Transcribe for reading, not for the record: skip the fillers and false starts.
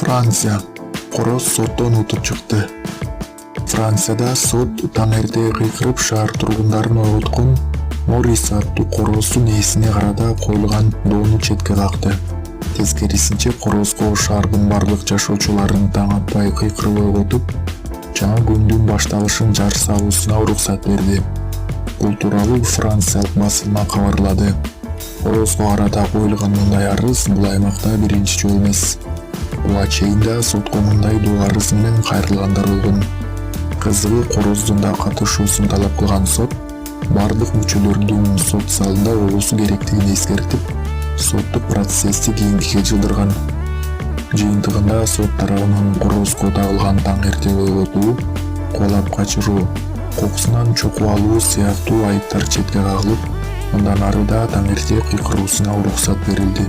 Франция. Короз соттон утуп чыкты. Францияда сот таң эрте кыйкырып шаар тургундарын ойготкон Морис аттуу корозун ээсине карата коюлган доону четке какты. Тескерисинче корозго шаардын барлык жашоочуларын таң атпай кыйкырып ойготуп, жаңы күндүн башталышын жар салуусуна уруксат берди. Бул тууралуу франциялык басылма кабарлады. Корозго карата коюлган мындай арыз бул аймакта биринчи жолу эмес. Буга чейин да сотко мындай доо арыз менен кайрылгандар болгон. Кызыгы, короздун да катышуусун талап кылган сот бардык мүчөлөрүнүн сот залында болуусу керектигин эскертип, соттук процессти кейингиге жылдырган. Жыйынтыгында сот тарабынан корозго тагылган таң эрте ойготуу, кубалап качыруу, кокусунан чокуп алуу сыяктуу айыптар четке кагылып, андан ары да таң эрте кыйкыруусуна уруксат берилди.